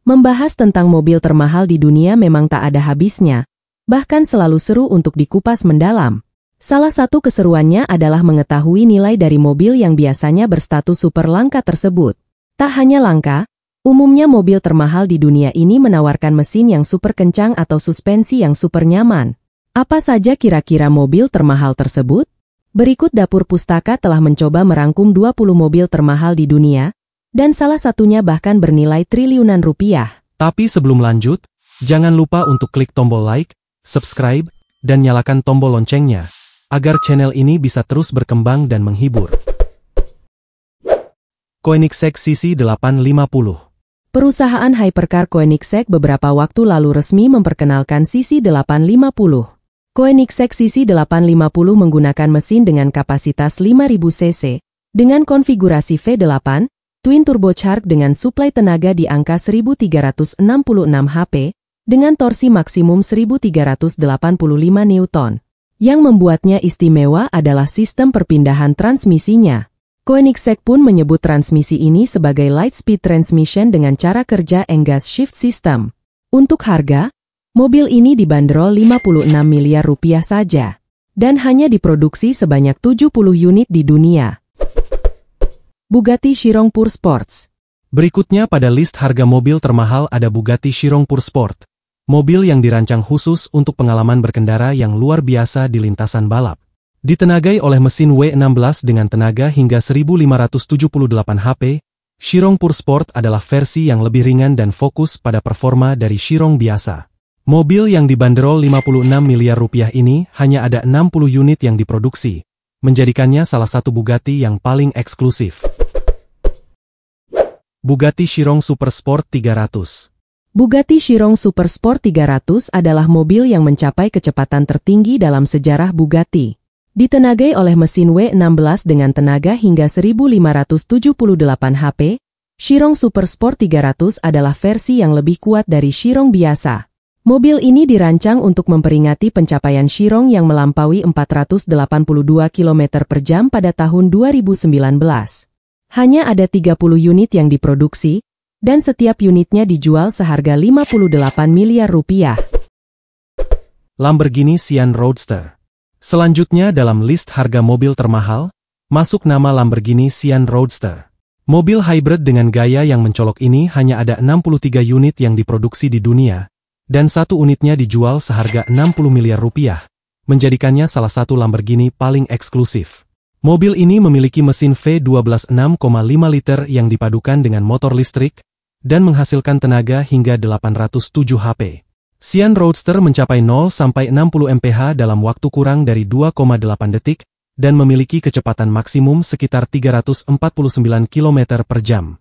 Membahas tentang mobil termahal di dunia memang tak ada habisnya, bahkan selalu seru untuk dikupas mendalam. Salah satu keseruannya adalah mengetahui nilai dari mobil yang biasanya berstatus super langka tersebut. Tak hanya langka, umumnya mobil termahal di dunia ini menawarkan mesin yang super kencang atau suspensi yang super nyaman. Apa saja kira-kira mobil termahal tersebut? Berikut Dapur Pustaka telah mencoba merangkum 20 mobil termahal di dunia, dan salah satunya bahkan bernilai triliunan rupiah. Tapi sebelum lanjut, jangan lupa untuk klik tombol like, subscribe, dan nyalakan tombol loncengnya, agar channel ini bisa terus berkembang dan menghibur. Koenigsegg CC850. Perusahaan hypercar Koenigsegg beberapa waktu lalu resmi memperkenalkan CC850. Koenigsegg CC850 menggunakan mesin dengan kapasitas 5000 cc, dengan konfigurasi V8, twin turbocharged dengan suplai tenaga di angka 1366 HP, dengan torsi maksimum 1385 Newton. Yang membuatnya istimewa adalah sistem perpindahan transmisinya. Koenigsegg pun menyebut transmisi ini sebagai light speed transmission dengan cara kerja engage shift system. Untuk harga, mobil ini dibanderol 56 miliar rupiah saja, dan hanya diproduksi sebanyak 70 unit di dunia. Bugatti Chiron Pure Sports. Berikutnya pada list harga mobil termahal ada Bugatti Chiron Pure Sport, mobil yang dirancang khusus untuk pengalaman berkendara yang luar biasa di lintasan balap. Ditenagai oleh mesin W16 dengan tenaga hingga 1578 HP, Chiron Pure Sport adalah versi yang lebih ringan dan fokus pada performa dari Chiron biasa. Mobil yang dibanderol 56 miliar rupiah ini hanya ada 60 unit yang diproduksi, menjadikannya salah satu Bugatti yang paling eksklusif. Bugatti Chiron Super Sport 300. Bugatti Chiron Super Sport 300 adalah mobil yang mencapai kecepatan tertinggi dalam sejarah Bugatti. Ditenagai oleh mesin W16 dengan tenaga hingga 1578 HP, Chiron Super Sport 300 adalah versi yang lebih kuat dari Chiron biasa. Mobil ini dirancang untuk memperingati pencapaian Chiron yang melampaui 482 km per jam pada tahun 2019. Hanya ada 30 unit yang diproduksi, dan setiap unitnya dijual seharga 58 miliar rupiah. Lamborghini Sian Roadster. Selanjutnya dalam list harga mobil termahal, masuk nama Lamborghini Sian Roadster. Mobil hybrid dengan gaya yang mencolok ini hanya ada 63 unit yang diproduksi di dunia, dan satu unitnya dijual seharga 60 miliar rupiah, menjadikannya salah satu Lamborghini paling eksklusif. Mobil ini memiliki mesin V12 6,5 liter yang dipadukan dengan motor listrik, dan menghasilkan tenaga hingga 807 HP. Sian Roadster mencapai 0-60 mph dalam waktu kurang dari 2,8 detik, dan memiliki kecepatan maksimum sekitar 349 km per jam.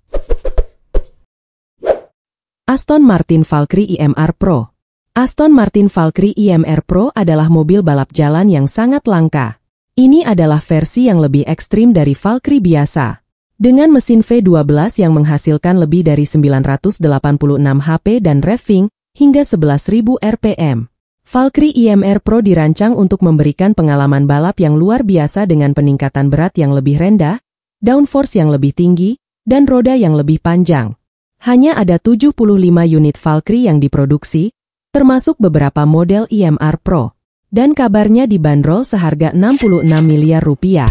Aston Martin Valkyrie IMR Pro. Aston Martin Valkyrie IMR Pro adalah mobil balap jalan yang sangat langka. Ini adalah versi yang lebih ekstrim dari Valkyrie biasa. Dengan mesin V12 yang menghasilkan lebih dari 986 HP dan revving hingga 11.000 RPM. Valkyrie IMR Pro dirancang untuk memberikan pengalaman balap yang luar biasa dengan peningkatan berat yang lebih rendah, downforce yang lebih tinggi, dan roda yang lebih panjang. Hanya ada 75 unit Valkyrie yang diproduksi, termasuk beberapa model IMR Pro. Dan kabarnya dibanderol seharga 66 miliar rupiah.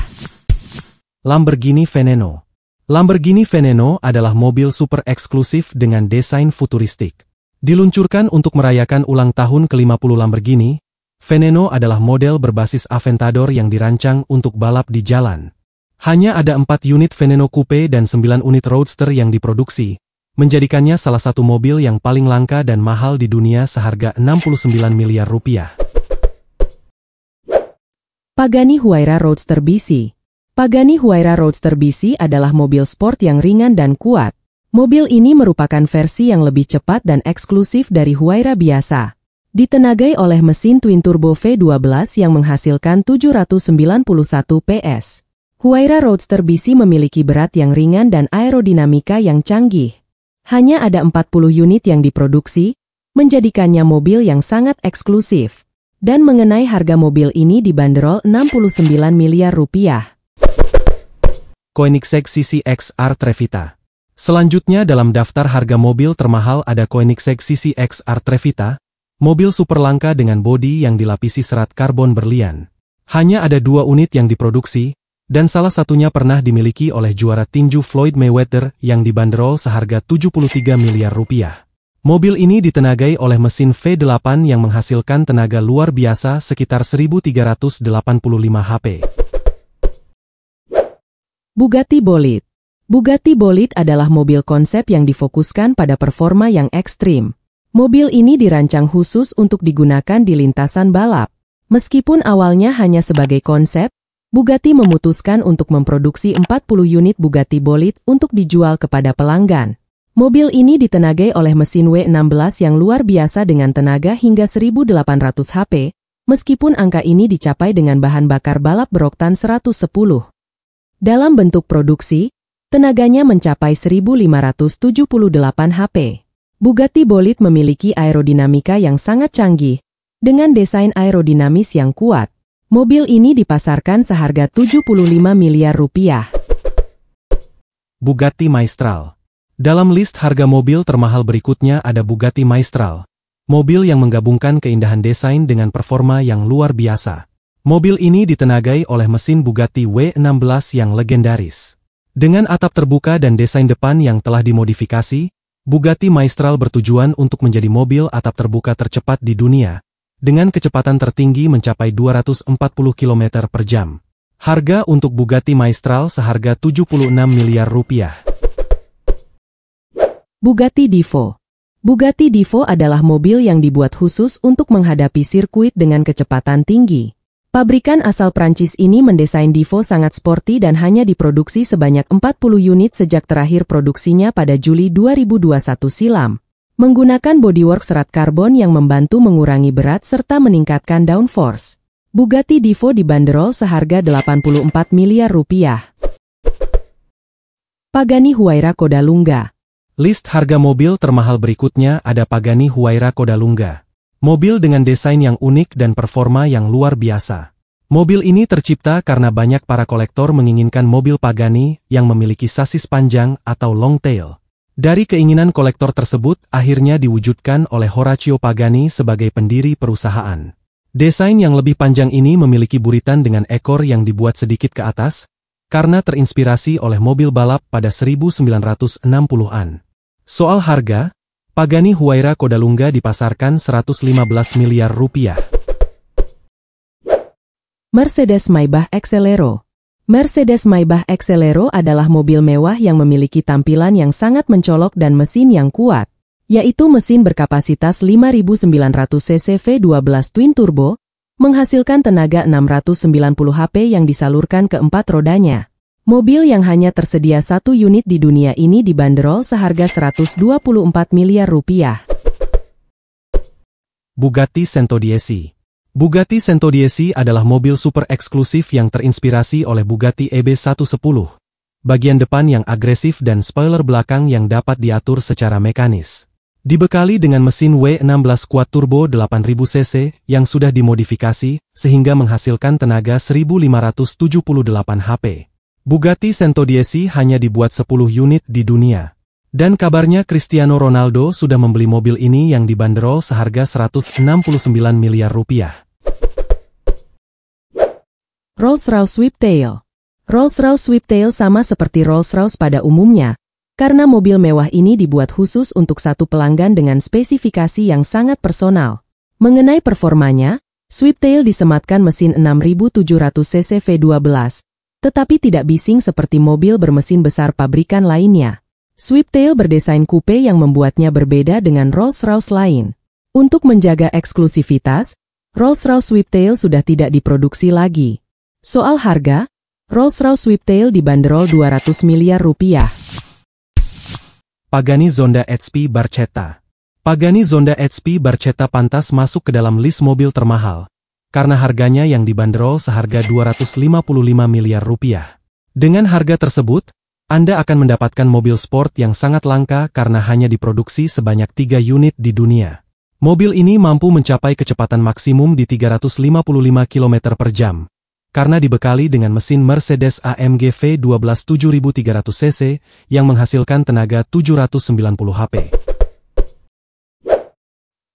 Lamborghini Veneno. Lamborghini Veneno adalah mobil super eksklusif dengan desain futuristik. Diluncurkan untuk merayakan ulang tahun ke-50 Lamborghini, Veneno adalah model berbasis Aventador yang dirancang untuk balap di jalan. Hanya ada 4 unit Veneno Coupe dan 9 unit Roadster yang diproduksi, menjadikannya salah satu mobil yang paling langka dan mahal di dunia seharga 69 miliar rupiah. Pagani Huayra Roadster BC. Pagani Huayra Roadster BC adalah mobil sport yang ringan dan kuat. Mobil ini merupakan versi yang lebih cepat dan eksklusif dari Huayra biasa. Ditenagai oleh mesin twin turbo V12 yang menghasilkan 791 PS. Huayra Roadster BC memiliki berat yang ringan dan aerodinamika yang canggih. Hanya ada 40 unit yang diproduksi, menjadikannya mobil yang sangat eksklusif. Dan mengenai harga mobil ini dibanderol 69 miliar rupiah. Koenigsegg CC-X-R Trevita. Selanjutnya dalam daftar harga mobil termahal ada Koenigsegg CC-X-R Trevita, mobil super langka dengan bodi yang dilapisi serat karbon berlian. Hanya ada 2 unit yang diproduksi, dan salah satunya pernah dimiliki oleh juara tinju Floyd Mayweather yang dibanderol seharga 73 miliar rupiah. Mobil ini ditenagai oleh mesin V8 yang menghasilkan tenaga luar biasa sekitar 1385 HP. Bugatti Bolide. Bugatti Bolide adalah mobil konsep yang difokuskan pada performa yang ekstrim. Mobil ini dirancang khusus untuk digunakan di lintasan balap. Meskipun awalnya hanya sebagai konsep, Bugatti memutuskan untuk memproduksi 40 unit Bugatti Bolide untuk dijual kepada pelanggan. Mobil ini ditenagai oleh mesin W16 yang luar biasa dengan tenaga hingga 1800 HP, meskipun angka ini dicapai dengan bahan bakar balap beroktan 110. Dalam bentuk produksi, tenaganya mencapai 1578 HP. Bugatti Bolide memiliki aerodinamika yang sangat canggih, dengan desain aerodinamis yang kuat. Mobil ini dipasarkan seharga 75 miliar rupiah. Bugatti Maestral. Dalam list harga mobil termahal berikutnya ada Bugatti Maestral, mobil yang menggabungkan keindahan desain dengan performa yang luar biasa. Mobil ini ditenagai oleh mesin Bugatti W16 yang legendaris. Dengan atap terbuka dan desain depan yang telah dimodifikasi, Bugatti Maestral bertujuan untuk menjadi mobil atap terbuka tercepat di dunia, dengan kecepatan tertinggi mencapai 240 km per jam. Harga untuk Bugatti Maestral seharga 76 miliar rupiah. Bugatti Divo. Bugatti Divo adalah mobil yang dibuat khusus untuk menghadapi sirkuit dengan kecepatan tinggi. Pabrikan asal Prancis ini mendesain Divo sangat sporty dan hanya diproduksi sebanyak 40 unit sejak terakhir produksinya pada Juli 2021 silam. Menggunakan bodywork serat karbon yang membantu mengurangi berat serta meningkatkan downforce. Bugatti Divo dibanderol seharga 84 miliar rupiah. Pagani Huayra Kodalunga. List harga mobil termahal berikutnya ada Pagani Huayra Kodalunga. Mobil dengan desain yang unik dan performa yang luar biasa. Mobil ini tercipta karena banyak para kolektor menginginkan mobil Pagani yang memiliki sasis panjang atau long tail. Dari keinginan kolektor tersebut akhirnya diwujudkan oleh Horacio Pagani sebagai pendiri perusahaan. Desain yang lebih panjang ini memiliki buritan dengan ekor yang dibuat sedikit ke atas, karena terinspirasi oleh mobil balap pada 1960-an. Soal harga, Pagani Huayra Kodalunga dipasarkan 115 miliar rupiah. Mercedes-Maybach Exelero. Mercedes-Maybach Exelero adalah mobil mewah yang memiliki tampilan yang sangat mencolok dan mesin yang kuat, yaitu mesin berkapasitas 5.900 cc V12 twin turbo, menghasilkan tenaga 690 HP yang disalurkan ke 4 rodanya. Mobil yang hanya tersedia 1 unit di dunia ini dibanderol seharga 124 miliar rupiah. Bugatti Centodieci. Bugatti Centodieci adalah mobil super eksklusif yang terinspirasi oleh Bugatti EB110. Bagian depan yang agresif dan spoiler belakang yang dapat diatur secara mekanis. Dibekali dengan mesin W16 quad turbo 8000 cc yang sudah dimodifikasi sehingga menghasilkan tenaga 1578 HP. Bugatti Centodieci hanya dibuat 10 unit di dunia. Dan kabarnya Cristiano Ronaldo sudah membeli mobil ini yang dibanderol seharga 169 miliar rupiah. Rolls-Royce Swiftail. Rolls-Royce Swiftail sama seperti Rolls-Royce pada umumnya, karena mobil mewah ini dibuat khusus untuk satu pelanggan dengan spesifikasi yang sangat personal. Mengenai performanya, Swiftail disematkan mesin 6700 cc V12, tetapi tidak bising seperti mobil bermesin besar pabrikan lainnya. Swiftail berdesain coupe yang membuatnya berbeda dengan Rolls-Royce lain. Untuk menjaga eksklusivitas, Rolls-Royce Swiftail sudah tidak diproduksi lagi. Soal harga, Rolls-Royce Swiftail dibanderol 200 miliar rupiah. Pagani Zonda HP Barchetta. Pagani Zonda HP Barchetta pantas masuk ke dalam list mobil termahal, karena harganya yang dibanderol seharga 255 miliar rupiah. Dengan harga tersebut, Anda akan mendapatkan mobil sport yang sangat langka karena hanya diproduksi sebanyak 3 unit di dunia. Mobil ini mampu mencapai kecepatan maksimum di 355 km per jam, karena dibekali dengan mesin Mercedes-AMG V12 7300cc yang menghasilkan tenaga 790 HP.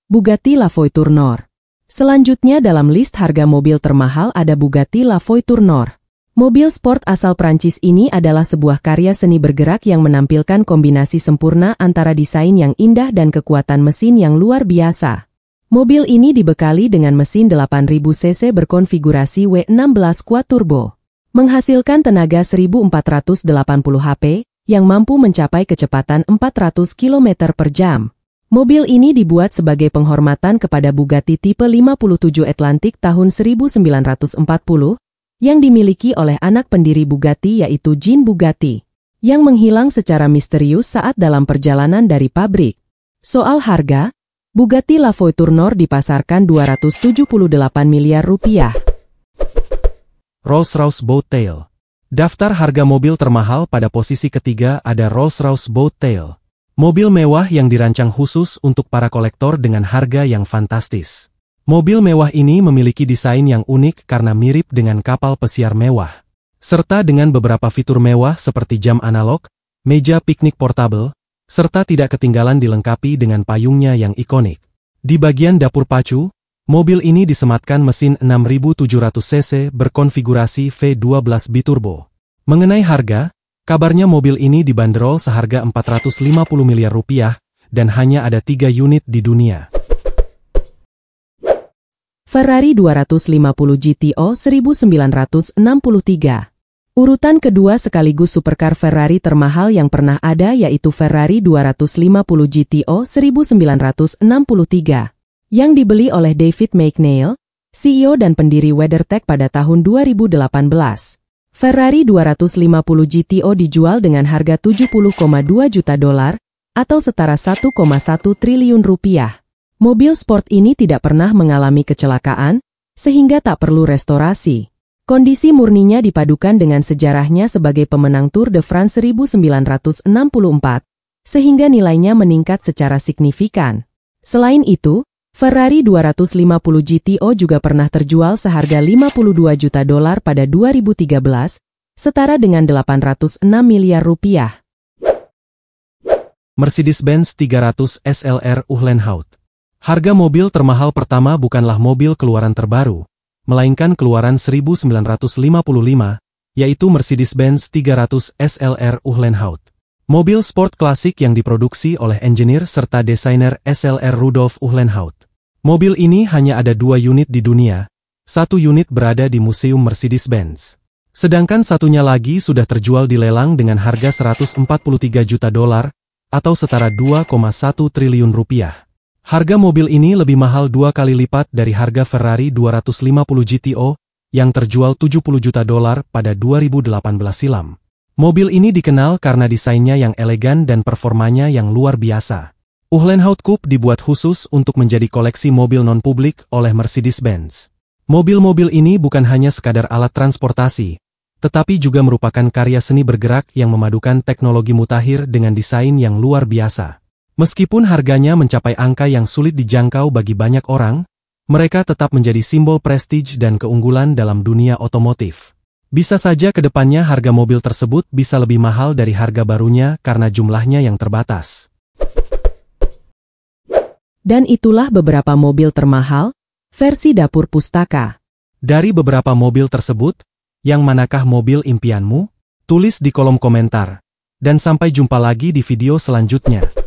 Bugatti La Voiture. Selanjutnya dalam list harga mobil termahal ada Bugatti La Voiture. Mobil sport asal Prancis ini adalah sebuah karya seni bergerak yang menampilkan kombinasi sempurna antara desain yang indah dan kekuatan mesin yang luar biasa. Mobil ini dibekali dengan mesin 8000 cc berkonfigurasi W16 Quad Turbo, menghasilkan tenaga 1480 HP, yang mampu mencapai kecepatan 400 km per jam. Mobil ini dibuat sebagai penghormatan kepada Bugatti tipe 57 Atlantic tahun 1940, yang dimiliki oleh anak pendiri Bugatti yaitu Jean Bugatti, yang menghilang secara misterius saat dalam perjalanan dari pabrik. Soal harga, Bugatti La Voiture dipasarkan 278 miliar rupiah. Rolls-Royce Boat Tail. Daftar harga mobil termahal pada posisi ketiga ada Rolls-Royce Boat Tail. Mobil mewah yang dirancang khusus untuk para kolektor dengan harga yang fantastis. Mobil mewah ini memiliki desain yang unik karena mirip dengan kapal pesiar mewah, serta dengan beberapa fitur mewah seperti jam analog, meja piknik portable, serta tidak ketinggalan dilengkapi dengan payungnya yang ikonik. Di bagian dapur pacu, mobil ini disematkan mesin 6700 cc berkonfigurasi V12 biturbo. Mengenai harga, kabarnya mobil ini dibanderol seharga 450 miliar rupiah dan hanya ada 3 unit di dunia. Ferrari 250 GTO 1963. Urutan kedua sekaligus supercar Ferrari termahal yang pernah ada yaitu Ferrari 250 GTO 1963, yang dibeli oleh David McNeil, CEO dan pendiri WeatherTech pada tahun 2018. Ferrari 250 GTO dijual dengan harga 70,2 juta dolar, atau setara 1,1 triliun rupiah. Mobil sport ini tidak pernah mengalami kecelakaan, sehingga tak perlu restorasi. Kondisi murninya dipadukan dengan sejarahnya sebagai pemenang Tour de France 1964, sehingga nilainya meningkat secara signifikan. Selain itu, Ferrari 250 GTO juga pernah terjual seharga 52 juta dolar pada 2013, setara dengan 806 miliar rupiah. Mercedes-Benz 300 SLR Uhlenhaut. Harga mobil termahal pertama bukanlah mobil keluaran terbaru, melainkan keluaran 1955, yaitu Mercedes-Benz 300 SLR Uhlenhaut. Mobil sport klasik yang diproduksi oleh engineer serta desainer SLR Rudolf Uhlenhaut. Mobil ini hanya ada 2 unit di dunia, 1 unit berada di Museum Mercedes-Benz. Sedangkan satunya lagi sudah terjual di lelang dengan harga 143 juta dolar, atau setara 2,1 triliun rupiah. Harga mobil ini lebih mahal 2 kali lipat dari harga Ferrari 250 GTO yang terjual 70 juta dolar pada 2018 silam. Mobil ini dikenal karena desainnya yang elegan dan performanya yang luar biasa. Uhlenhaut Coupe dibuat khusus untuk menjadi koleksi mobil non-publik oleh Mercedes-Benz. Mobil-mobil ini bukan hanya sekadar alat transportasi, tetapi juga merupakan karya seni bergerak yang memadukan teknologi mutakhir dengan desain yang luar biasa. Meskipun harganya mencapai angka yang sulit dijangkau bagi banyak orang, mereka tetap menjadi simbol prestige dan keunggulan dalam dunia otomotif. Bisa saja ke depannya harga mobil tersebut bisa lebih mahal dari harga barunya karena jumlahnya yang terbatas. Dan itulah beberapa mobil termahal, versi dapur pustaka. Dari beberapa mobil tersebut, yang manakah mobil impianmu? Tulis di kolom komentar. Dan sampai jumpa lagi di video selanjutnya.